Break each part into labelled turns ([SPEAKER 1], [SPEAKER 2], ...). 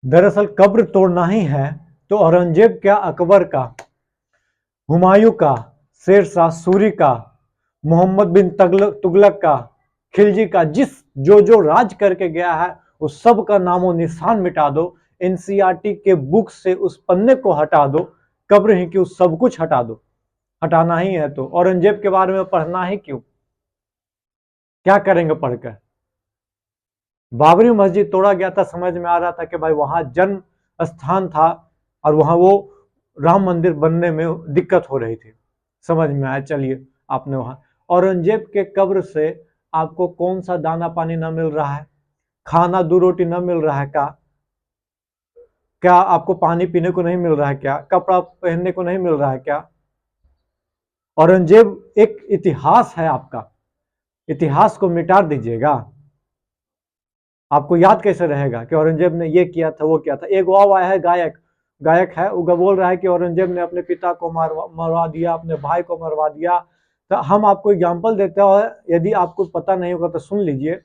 [SPEAKER 1] दरअसल कब्र तोड़ना ही है तो औरंगजेब क्या, अकबर का, हुमायूं का, शेर शाह सूरी का, मोहम्मद बिन तुगलक का, खिलजी का, जिस जो जो राज करके गया है उस सब का नामो निशान मिटा दो। एनसीईआरटी के बुक से उस पन्ने को हटा दो, कब्र ही क्यों सब कुछ हटा दो। हटाना ही है तो औरंगजेब के बारे में पढ़ना ही क्यों, क्या करेंगे पढ़कर। बाबरी मस्जिद तोड़ा गया था, समझ में आ रहा था कि भाई वहां जन्म स्थान था और वहां वो राम मंदिर बनने में दिक्कत हो रही थी, समझ में आया। चलिए आपने वहां औरंगजेब के कब्र से आपको कौन सा दाना पानी न मिल रहा है, खाना दो रोटी न मिल रहा है क्या, क्या आपको पानी पीने को नहीं मिल रहा है क्या, कपड़ा पहनने को नहीं मिल रहा है क्या। औरंगजेब एक इतिहास है आपका, इतिहास को मिटा दीजिएगा। आपको याद कैसे रहेगा कि औरंगजेब ने ये किया था वो किया था। एक वो आया है गायक, गायक है वो बोल रहा है कि औरंगजेब ने अपने पिता को मरवा दिया, अपने भाई को मरवा दिया। तो हम आपको एग्जाम्पल देते हैं, यदि आपको पता नहीं होगा तो सुन लीजिए।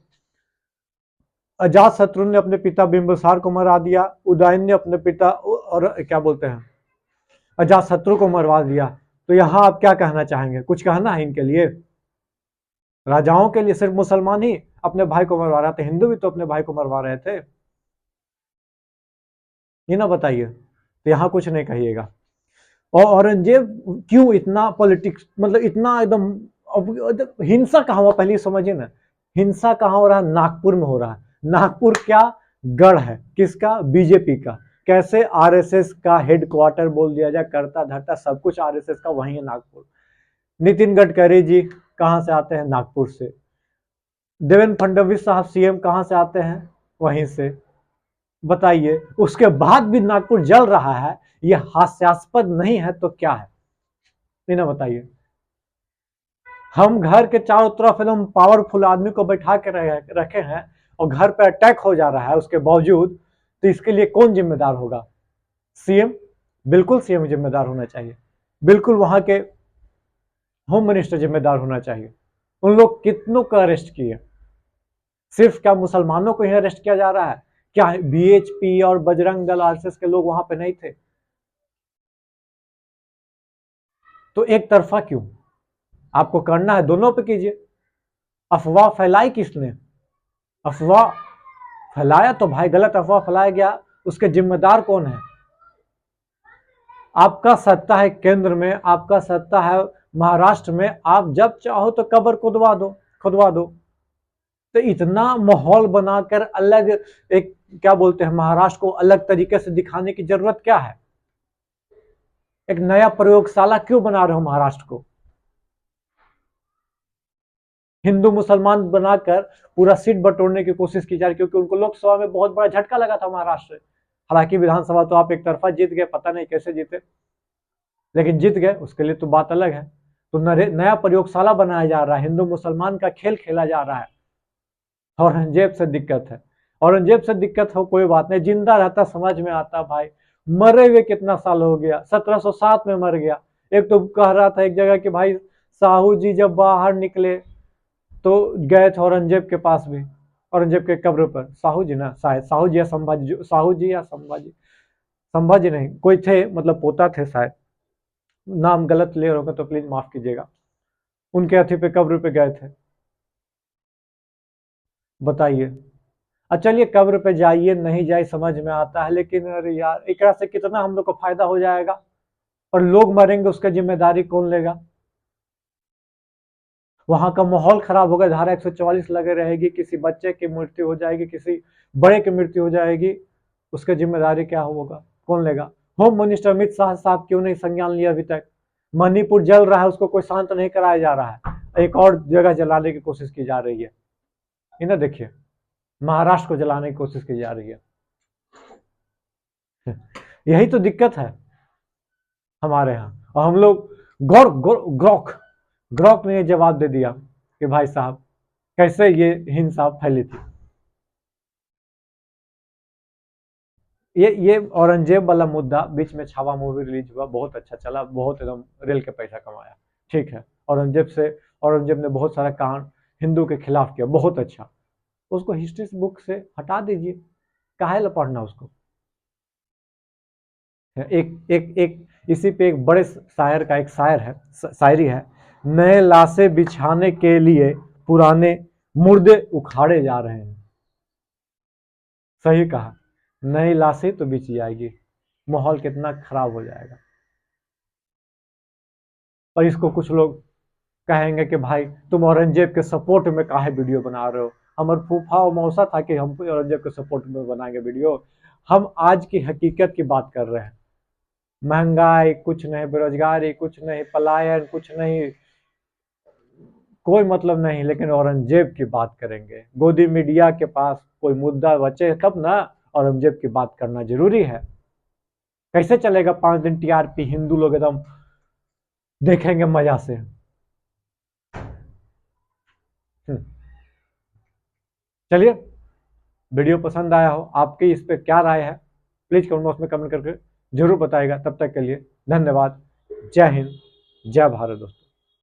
[SPEAKER 1] अजात शत्रु ने अपने पिता बिंबिसार को मरा दिया, उदयन ने अपने पिता और क्या बोलते हैं अजात शत्रु को मरवा दिया। तो यहाँ आप क्या कहना चाहेंगे, कुछ कहना है इनके लिए। राजाओं के लिए सिर्फ मुसलमान ही अपने भाई को मरवा रहा था, हिंदू भी तो अपने भाई को मरवा रहे थे, ये ना बताइए। तो यहाँ कुछ नहीं कहिएगा। और औरंगजेब क्यों इतना पॉलिटिक्स, मतलब इतना एकदम हिंसा कहाँ हुआ पहले समझिए ना। हिंसा कहाँ हो रहा है, नागपुर में हो रहा है। नागपुर क्या गढ़ है, किसका, बीजेपी का। कैसे, आरएसएस का हेडक्वार्टर बोल दिया जाए, करता धरता सब कुछ आरएसएस का वहीं है नागपुर। नितिन गडकरी जी कहाँ से आते हैं, नागपुर से। देवेंद्र फडणवीस साहब सीएम कहाँ से आते हैं, वहीं से। बताइए, उसके बाद भी नागपुर जल रहा है, यह हास्यास्पद नहीं है तो क्या है, ना बताइए। हम घर के चारों तरफ एकदम पावरफुल आदमी को बैठा के रखे हैं और घर पे अटैक हो जा रहा है उसके बावजूद, तो इसके लिए कौन जिम्मेदार होगा, सीएम। बिल्कुल सीएम जिम्मेदार होना चाहिए, बिल्कुल वहां के होम मिनिस्टर जिम्मेदार होना चाहिए। उन लोग कितनों को अरेस्ट किए, सिर्फ क्या मुसलमानों को ही अरेस्ट किया जा रहा है, क्या बीएचपी और बजरंग दल आरएसएस के लोग वहां पे नहीं थे। तो एक तरफा क्यों, आपको करना है दोनों पे कीजिए। अफवाह फैलाई किसने, अफवाह फैलाया तो भाई गलत अफवाह फैलाया गया, उसके जिम्मेदार कौन है। आपका सत्ता है केंद्र में, आपका सत्ता है महाराष्ट्र में, आप जब चाहो तो कब्र खुदवा दो, खुदवा दो। तो इतना माहौल बनाकर अलग एक क्या बोलते हैं महाराष्ट्र को अलग तरीके से दिखाने की जरूरत क्या है। एक नया प्रयोगशाला क्यों बना रहे हो महाराष्ट्र को, हिंदू मुसलमान बनाकर पूरा सीट बटोरने की कोशिश की जा रही, क्योंकि उनको लोकसभा में बहुत बड़ा झटका लगा था महाराष्ट्र से। हालांकि विधानसभा तो आप एक तरफा जीत गए, पता नहीं कैसे जीते, लेकिन जीत गए, उसके लिए तो बात अलग है। तो नया प्रयोगशाला बनाया जा रहा है, हिंदू मुसलमान का खेल खेला जा रहा है। औरंगजेब से दिक्कत है, औरंगजेब से दिक्कत हो कोई बात नहीं, जिंदा रहता समझ में आता भाई, मरे हुए कितना साल हो गया, 1707 में मर गया। एक तो कह रहा था एक जगह कि भाई साहू जी जब बाहर निकले तो गए थे औरंगजेब के पास भी, औरंगजेब के कब्र पर, साहू जी ना, शायद साहू जी या संभाजी, साहू जी या संभाजी, संभाजी नहीं कोई थे, मतलब पोता थे शायद, नाम गलत ले रहा होगा तो प्लीज माफ कीजिएगा, उनके अथी पे कब्र पे गए थे। बताइए। अच्छा चलिए कब्र पे जाइए नहीं जाए समझ में आता है, लेकिन अरे यार एक से कितना हम लोग को फायदा हो जाएगा, और लोग मरेंगे उसका जिम्मेदारी कौन लेगा। वहां का माहौल खराब होगा, धारा 144 लगे रहेगी, किसी बच्चे की मृत्यु हो जाएगी, किसी बड़े की मृत्यु हो जाएगी, उसका जिम्मेदारी क्या होगा, कौन लेगा। होम मिनिस्टर अमित शाह साहब क्यों नहीं संज्ञान लिया अभी तक। मणिपुर जल रहा है, उसको कोई शांत नहीं कराया जा रहा है, एक और जगह जलाने की कोशिश की जा रही है। इन्हें देखिए, महाराष्ट्र को जलाने की कोशिश की जा रही है। यही तो दिक्कत है हमारे यहाँ, और हम लोग गौर ग्रोक ग्रोक ने जवाब दे दिया कि भाई साहब कैसे ये हिंसा फैली थी। ये औरंगजेब वाला मुद्दा बीच में छावा मूवी रिलीज हुआ, बहुत अच्छा चला, बहुत एकदम रेल के पैसा कमाया, ठीक है। औरंगजेब ने बहुत सारा कांड हिंदू के खिलाफ किया, बहुत अच्छा। उसको हिस्ट्री बुक से हटा दीजिए, काहे ला पढ़ना उसको। एक एक एक इसी पे एक बड़े शायर का एक शायरी है, नए लाशें बिछाने के लिए पुराने मुर्दे उखाड़े जा रहे हैं। सही कहा, नई लाशें तो बिछ जाएगी, माहौल कितना खराब हो जाएगा। और इसको कुछ लोग कहेंगे कि भाई तुम औरंगजेब के सपोर्ट में काहे वीडियो बना रहे हो। हमारे फूफा और मौसा था कि हम औरंगजेब के सपोर्ट में बनाएंगे वीडियो। हम आज की हकीकत की बात कर रहे हैं। महंगाई कुछ नहीं, बेरोजगारी कुछ नहीं, पलायन कुछ नहीं, कोई मतलब नहीं, लेकिन औरंगजेब की बात करेंगे। गोदी मीडिया के पास कोई मुद्दा बचे तब ना औरंगजेब की बात करना जरूरी है। कैसे चलेगा 5 दिन टीआरपी, हिंदू लोग एकदम देखेंगे मजा से। चलिए, वीडियो पसंद आया हो, आपकी इस पे क्या राय है, प्लीज कमेंट बॉक्स में कमेंट करके जरूर बताइएगा। तब तक के लिए धन्यवाद। जय हिंद, जय भारत दोस्तों।